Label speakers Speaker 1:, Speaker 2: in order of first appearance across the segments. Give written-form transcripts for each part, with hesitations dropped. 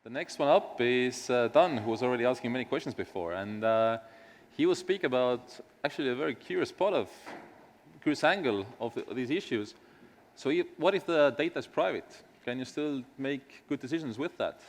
Speaker 1: The next one up is Dan, who was already asking many questions before, and he will speak about actually a very curious angle of these issues. So what if the data is private? Can you still make good decisions with that?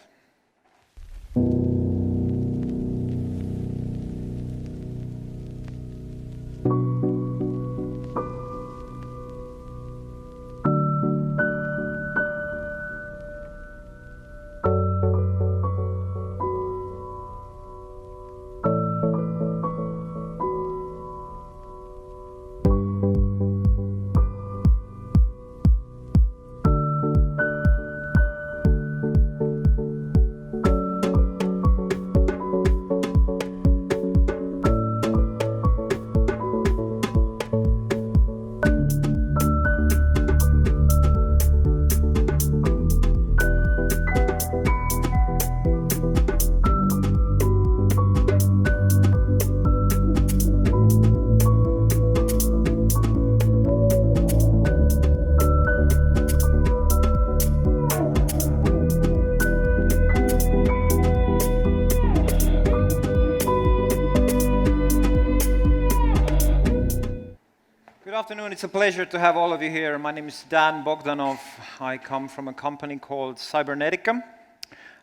Speaker 2: Good afternoon. It's a pleasure to have all of you here. My name is Bogdanov. I come from a company called Cybernetica,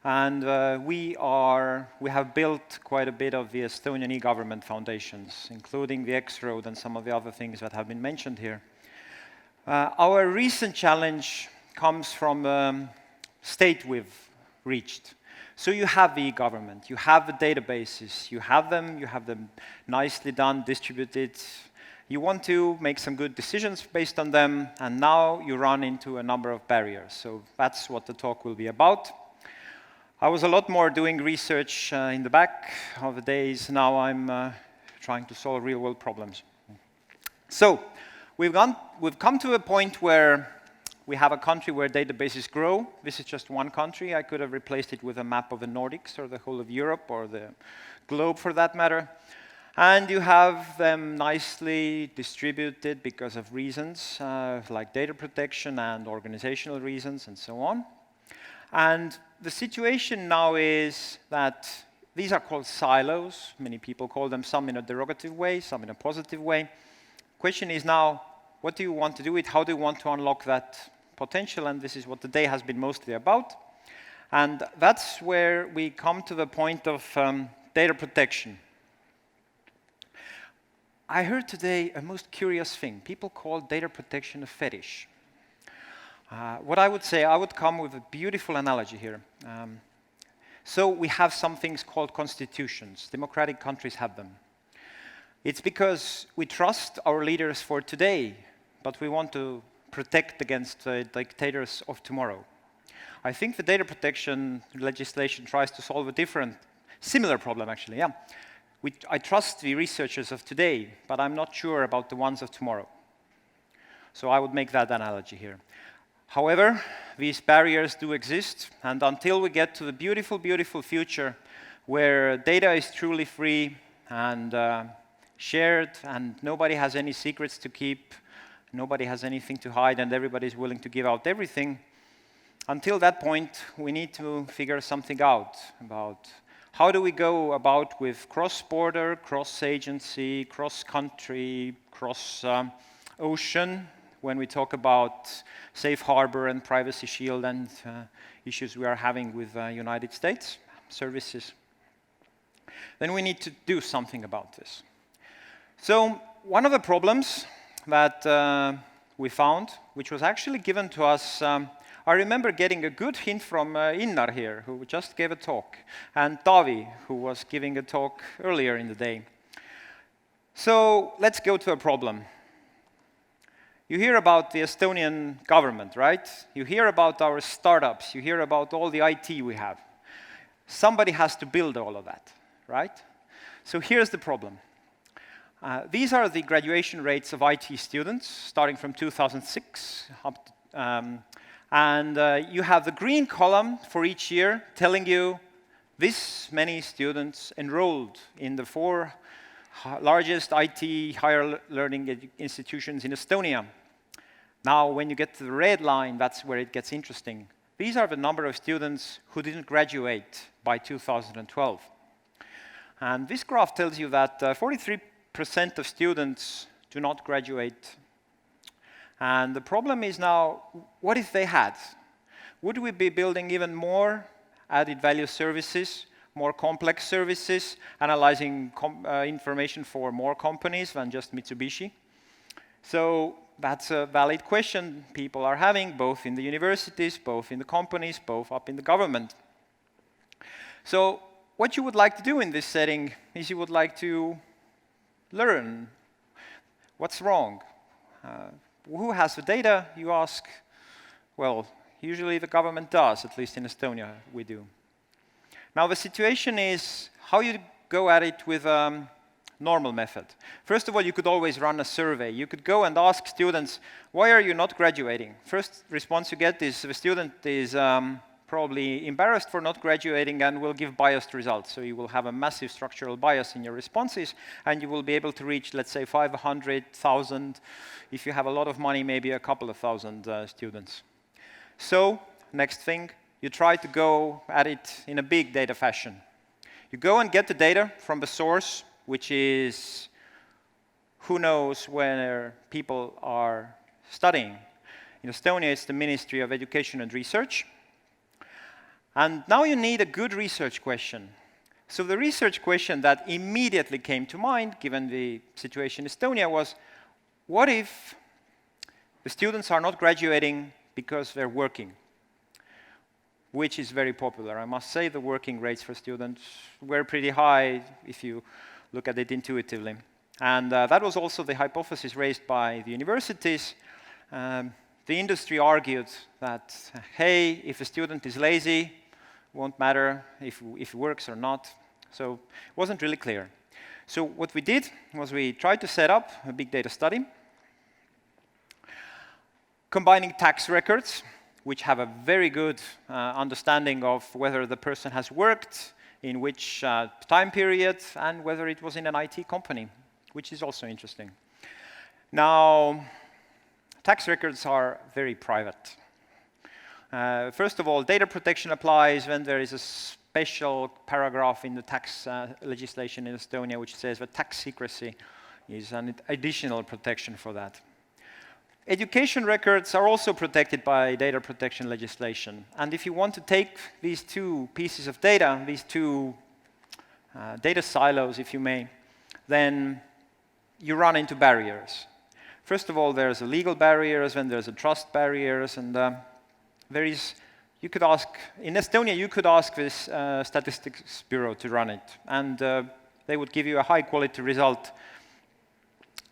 Speaker 2: and we have built quite a bit of the Estonian e-government foundations, including the X-Road and some of the other things that have been mentioned here. Our recent challenge comes from the state we've reached. So you have the e-government, you have the databases, you have them nicely done, distributed. You want to make some good decisions based on them, and now you run into a number of barriers. So that's what the talk will be about. I was a lot more doing research in the back of the days. Now I'm trying to solve real-world problems. So we've come to a point where we have a country where databases grow. This is just one country. I could have replaced it with a map of the Nordics or the whole of Europe or the globe for that matter. And you have them nicely distributed because of reasons like data protection and organizational reasons and so on. And the situation now is that these are called silos. Many people call them, some in a derogative way, some in a positive way. Question is now, what do you want to do with it? How do you want to unlock that potential? And this is what the day has been mostly about. And that's where we come to the point of data protection. I heard today a most curious thing. People call data protection a fetish. What I would say, I would come with a beautiful analogy here. So we have some things called constitutions. Democratic countries have them. It's because we trust our leaders for today, but we want to protect against the dictators of tomorrow. I think the data protection legislation tries to solve a similar problem actually, yeah. I trust the researchers of today, but I'm not sure about the ones of tomorrow. So I would make that analogy here. However, these barriers do exist, and until we get to the beautiful, beautiful future where data is truly free and shared, and nobody has any secrets to keep, nobody has anything to hide, and everybody is willing to give out everything, until that point, we need to figure something out about how do we go about with cross-border, cross-agency, cross-country, cross-ocean, when we talk about safe harbor and privacy shield and issues we are having with the United States services. Then we need to do something about this. So one of the problems that we found, which was actually given to us, I remember getting a good hint from Innar here, who just gave a talk, and Taavi, who was giving a talk earlier in the day. So let's go to a problem. You hear about the Estonian government, right? You hear about our startups. You hear about all the IT we have. Somebody has to build all of that, right? So here's the problem. These are the graduation rates of IT students, starting from 2006 up to, and you have the green column for each year telling you this many students enrolled in the 4 largest IT higher learning institutions in Estonia. Now, when you get to the red line, that's where it gets interesting. These are the number of students who didn't graduate by 2012. And this graph tells you that 43% of students do not graduate. And the problem is now, what if they had? Would we be building even more added value services, more complex services, analyzing information for more companies than just Mitsubishi? So that's a valid question people are having, both in the universities, both in the companies, both up in the government. So what you would like to do in this setting is you would like to learn what's wrong. Who has the data, you ask? Well, usually the government does, at least in Estonia we do. Now the situation is how you go at it with normal method. First of all, you could always run a survey. You could go and ask students, why are you not graduating? First response you get is the student is probably embarrassed for not graduating and will give biased results. So you will have a massive structural bias in your responses, and you will be able to reach, let's say, 500,000. If you have a lot of money, maybe a couple of thousand students. So, next thing, you try to go at it in a big data fashion. You go and get the data from the source, which is who knows where people are studying. In Estonia, it's the Ministry of Education and Research. And now you need a good research question. So the research question that immediately came to mind, given the situation in Estonia, was, what if the students are not graduating because they're working? Which is very popular. I must say the working rates for students were pretty high if you look at it intuitively. And that was also the hypothesis raised by the universities. The industry argued that, hey, if a student is lazy, won't matter if he works or not. So it wasn't really clear. So what we did was we tried to set up a big data study, combining tax records, which have a very good understanding of whether the person has worked, in which time period, and whether it was in an IT company, which is also interesting. Now, tax records are very private. First of all, data protection applies when there is a special paragraph in the tax legislation in Estonia which says that tax secrecy is an additional protection for that. Education records are also protected by data protection legislation. And if you want to take these two pieces of data, these two data silos, if you may, then you run into barriers. First of all, there's a legal barriers, then there's a trust barriers, and there is, you could ask, in Estonia, you could ask this statistics bureau to run it, and they would give you a high-quality result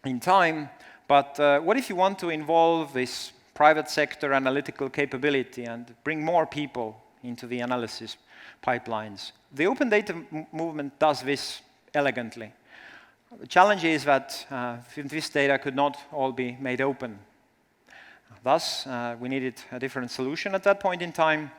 Speaker 2: in time. But what if you want to involve this private sector analytical capability and bring more people into the analysis pipelines? The open data movement does this elegantly. The challenge is that this data could not all be made open. Thus, we needed a different solution at that point in time.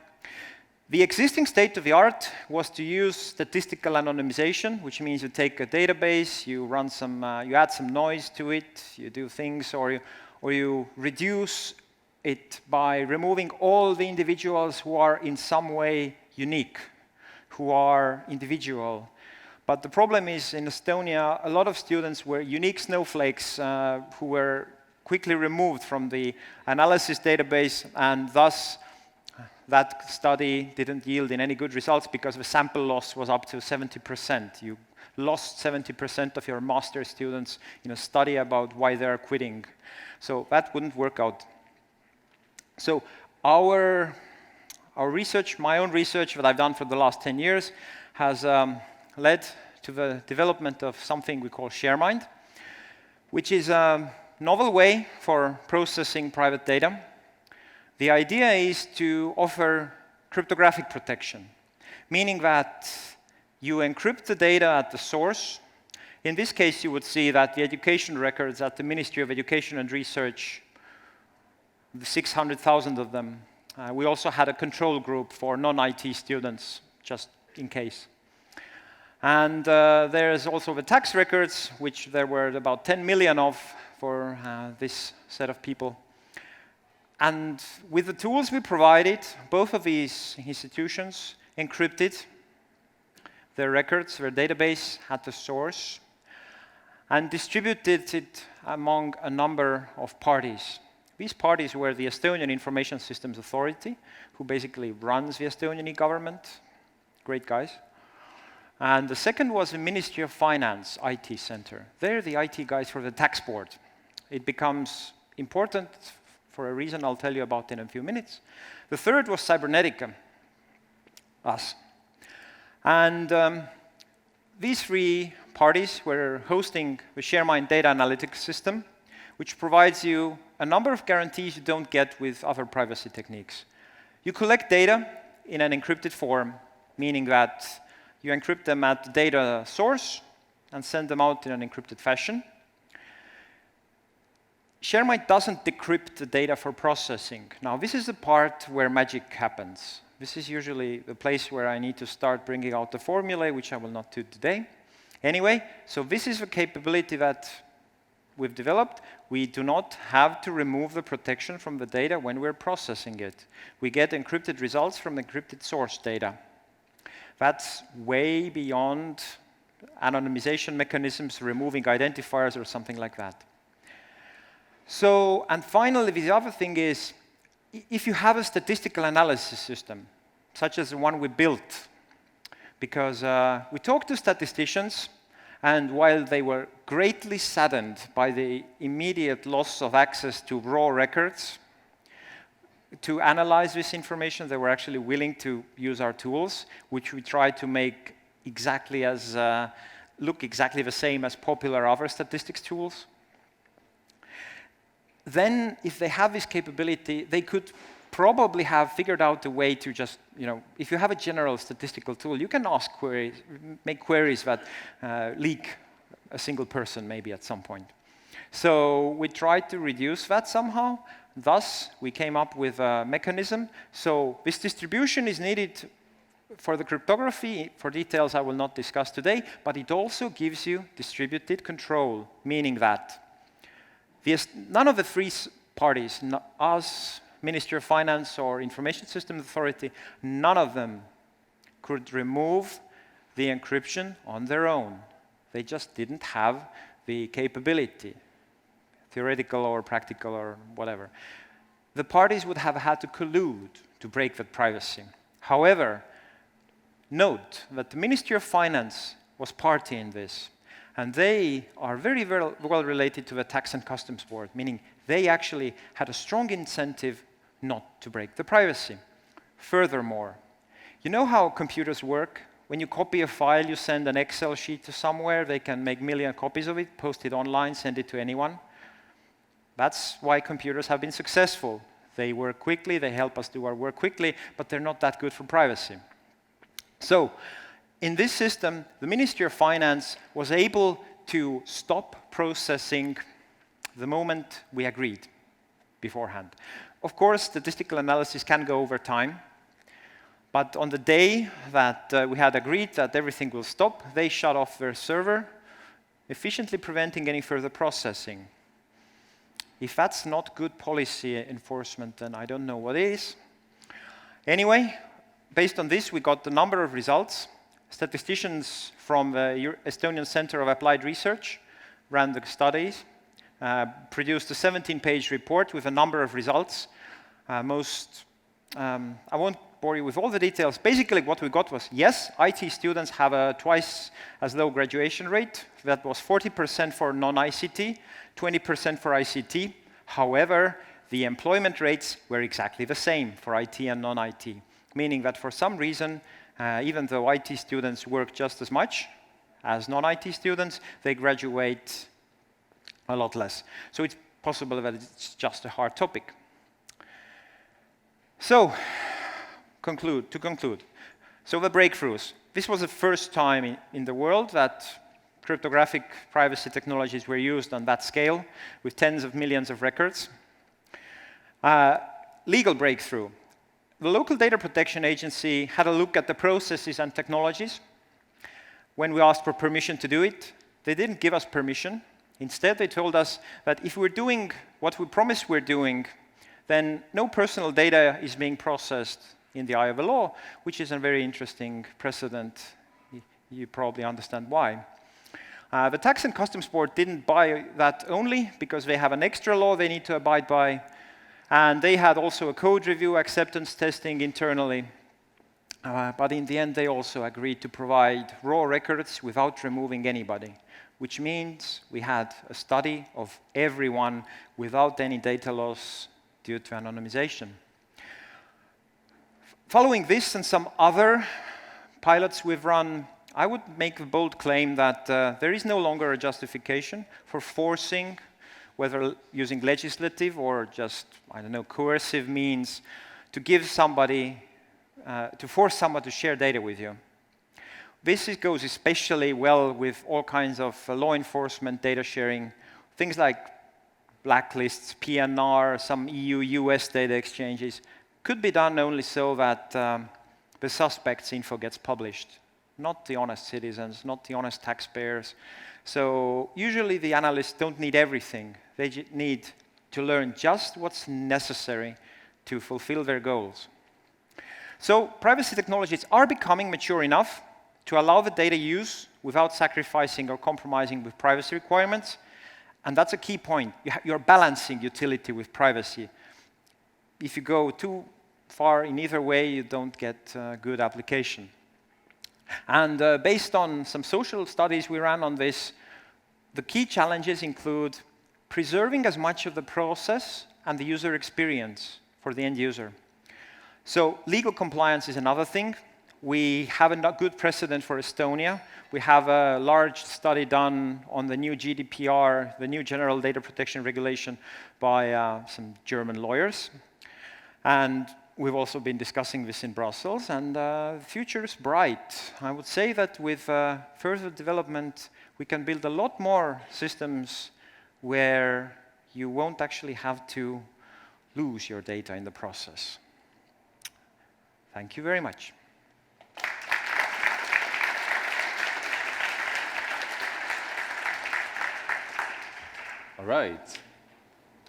Speaker 2: The existing state-of-the-art was to use statistical anonymization, which means you take a database, you run some, you add some noise to it, you do things, or you reduce it by removing all the individuals who are in some way unique, who are individual. But the problem is, in Estonia, a lot of students were unique snowflakes who were quickly removed from the analysis database, and thus that study didn't yield in any good results because the sample loss was up to 70%. You lost 70% of your master's students in a study about why they're quitting. So that wouldn't work out. So our research, my own research that I've done for the last 10 years, has led to the development of something we call ShareMind, which is a novel way for processing private data. The idea is to offer cryptographic protection, meaning that you encrypt the data at the source. In this case, you would see that the education records at the Ministry of Education and Research, the 600,000 of them, we also had a control group for non-IT students, just in case. And there's also the tax records, which there were about 10 million of for this set of people. And with the tools we provided, both of these institutions encrypted their records, their database at the source, and distributed it among a number of parties. These parties were the Estonian Information Systems Authority, who basically runs the Estonian e-government. Great guys. And the second was the Ministry of Finance IT Center. They're the IT guys for the tax board. It becomes important for a reason I'll tell you about in a few minutes. The third was Cybernetica, us. And these three parties were hosting the ShareMind data analytics system, which provides you a number of guarantees you don't get with other privacy techniques. You collect data in an encrypted form, meaning that you encrypt them at the data source and send them out in an encrypted fashion. ShareMind doesn't decrypt the data for processing. Now, this is the part where magic happens. This is usually the place where I need to start bringing out the formulae, which I will not do today. Anyway, so this is the capability that we've developed. We do not have to remove the protection from the data when we're processing it. We get encrypted results from encrypted source data. That's way beyond anonymization mechanisms, removing identifiers or something like that. So, and finally, the other thing is, if you have a statistical analysis system, such as the one we built, because we talked to statisticians, and while they were greatly saddened by the immediate loss of access to raw records, to analyze this information, they were actually willing to use our tools, which we tried to make exactly as, look exactly the same as popular other statistics tools. Then, if they have this capability, they could probably have figured out a way to just, if you have a general statistical tool, you can ask queries, make queries that leak a single person maybe at some point. So we tried to reduce that somehow. Thus, we came up with a mechanism. So this distribution is needed for the cryptography. For details I will not discuss today, but it also gives you distributed control, meaning that none of the three parties, us, Ministry of Finance or Information Systems Authority, none of them could remove the encryption on their own. They just didn't have the capability, theoretical or practical or whatever. The parties would have had to collude to break that privacy. However, note that the Ministry of Finance was party in this. And they are very well related to the Tax and Customs Board, meaning they actually had a strong incentive not to break the privacy. Furthermore, you know how computers work? When you copy a file, you send an Excel sheet to somewhere, they can make million copies of it, post it online, send it to anyone. That's why computers have been successful. They work quickly, they help us do our work quickly, but they're not that good for privacy. So, in this system, the Ministry of Finance was able to stop processing the moment we agreed beforehand. Of course, statistical analysis can go over time, but on the day that we had agreed that everything will stop, they shut off their server, efficiently preventing any further processing. If that's not good policy enforcement, then I don't know what is. Anyway, based on this, we got a number of results. Statisticians from the Estonian Center of Applied Research ran the studies, produced a 17-page report with a number of results. I won't bore you with all the details. Basically, what we got was, yes, IT students have a twice as low graduation rate. That was 40% for non-ICT, 20% for ICT. However, the employment rates were exactly the same for IT and non-IT, meaning that for some reason, even though IT students work just as much as non-IT students, they graduate a lot less. So it's possible that it's just a hard topic. So, to conclude. So the breakthroughs. This was the first time in the world that cryptographic privacy technologies were used on that scale, with tens of millions of records. Legal breakthrough. The local data protection agency had a look at the processes and technologies. When we asked for permission to do it, they didn't give us permission. Instead, they told us that if we're doing what we promised we're doing, then no personal data is being processed in the eye of the law, which is a very interesting precedent. You probably understand why. The Tax and Customs Board didn't buy that only because they have an extra law they need to abide by, and they had also a code review acceptance testing internally. But in the end, they also agreed to provide raw records without removing anybody, which means we had a study of everyone without any data loss due to anonymization. Following this and some other pilots we've run, I would make a bold claim that there is no longer a justification for forcing, whether using legislative or just, I don't know, coercive means, to give somebody, to force someone to share data with you. This goes especially well with all kinds of law enforcement data sharing, things like blacklists, PNR, some EU-US data exchanges, could be done only so that the suspect's info gets published, not the honest citizens, not the honest taxpayers. So usually the analysts don't need everything. They need to learn just what's necessary to fulfill their goals. So privacy technologies are becoming mature enough to allow the data use without sacrificing or compromising with privacy requirements. And that's a key point. You're balancing utility with privacy. If you go too far in either way, you don't get good application. And based on some social studies we ran on this, the key challenges include preserving as much of the process and the user experience for the end user. So legal compliance is another thing. We have a good precedent for Estonia. We have a large study done on the new GDPR, the new General Data Protection Regulation, by some German lawyers. And we've also been discussing this in Brussels, and the future is bright. I would say that with further development, we can build a lot more systems where you won't actually have to lose your data in the process. Thank you very much.
Speaker 1: All right.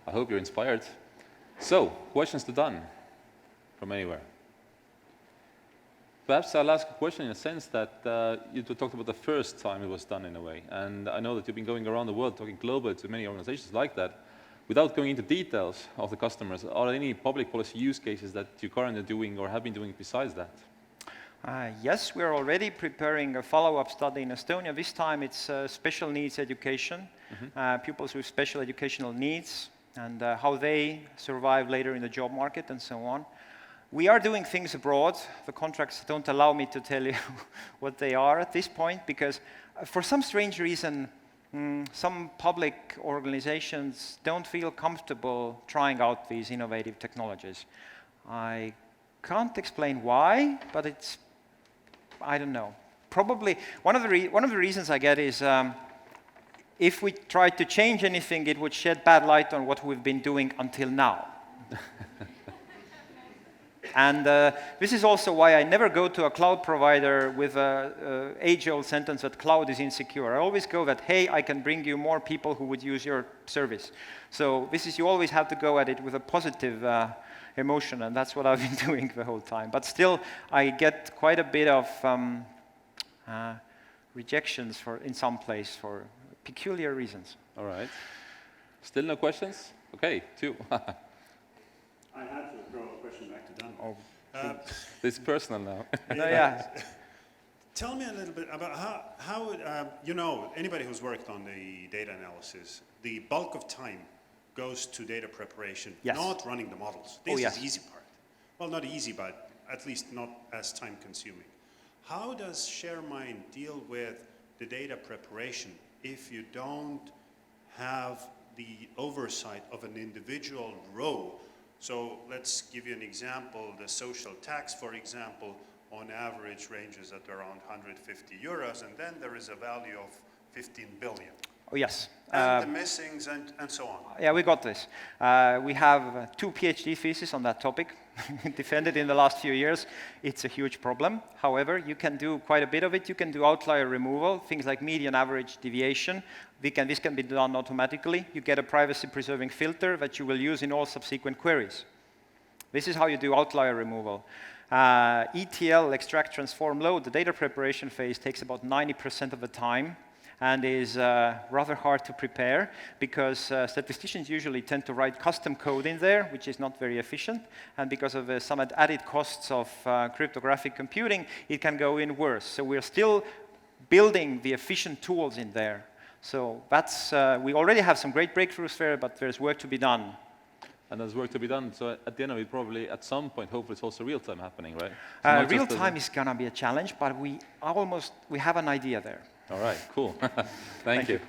Speaker 1: I hope you're inspired. So, questions to Dan from anywhere. Perhaps I'll ask a question in a sense that you talked about the first time it was done in a way. And I know that you've been going around the world talking globally to many organizations like that. Without going into details of the customers, are there any public policy use cases that you're currently doing or have been doing besides that?
Speaker 2: Yes, we're already preparing a follow-up study in Estonia. This time it's special needs education, pupils with special educational needs, and how they survive later in the job market and so on. We are doing things abroad. The contracts don't allow me to tell you what they are at this point, because for some strange reason, some public organizations don't feel comfortable trying out these innovative technologies. I can't explain why, but it's, I don't know. Probably one of the reasons I get is if we tried to change anything, it would shed bad light on what we've been doing until now. And this is also why I never go to a cloud provider with an age-old sentence that cloud is insecure. I always go that, hey, I can bring you more people who would use your service. So this is, you always have to go at it with a positive emotion, and that's what I've been doing the whole time. But still, I get quite a bit of rejections in some place for peculiar reasons.
Speaker 1: All right. Still no questions? Okay, two.
Speaker 3: I had to throw a question back to Dan.
Speaker 2: Oh,
Speaker 1: This is personal now.
Speaker 2: no, yeah.
Speaker 3: Tell me a little bit about how you know, anybody who's worked on the data analysis, the bulk of time goes to data preparation,
Speaker 2: yes.
Speaker 3: not running the models. This
Speaker 2: yes.
Speaker 3: is the easy part. Well, not easy, but at least not as time consuming. How does ShareMind deal with the data preparation if you don't have the oversight of an individual row? So let's give you an example. The social tax, for example, on average ranges at around 150 euros, and then there is a value of 15 billion.
Speaker 2: Oh, yes.
Speaker 3: And the missings and so on.
Speaker 2: Yeah, we got this. We have 2 PhD theses on that topic. defended in the last few years, it's a huge problem. However, you can do quite a bit of it. You can do outlier removal, things like median average deviation. This can be done automatically. You get a privacy-preserving filter that you will use in all subsequent queries. This is how you do outlier removal. ETL, extract, transform, load, the data preparation phase takes about 90% of the time and is rather hard to prepare because statisticians usually tend to write custom code in there, which is not very efficient. And because of some added costs of cryptographic computing, it can go in worse. So we're still building the efficient tools in there. So that's, we already have some great breakthroughs there, but there's work to be done.
Speaker 1: And there's work to be done, so at the end of it, probably at some point, hopefully it's also real-time happening, right? So
Speaker 2: real-time is going to be a challenge, but we have an idea there.
Speaker 1: All right, cool. Thank you.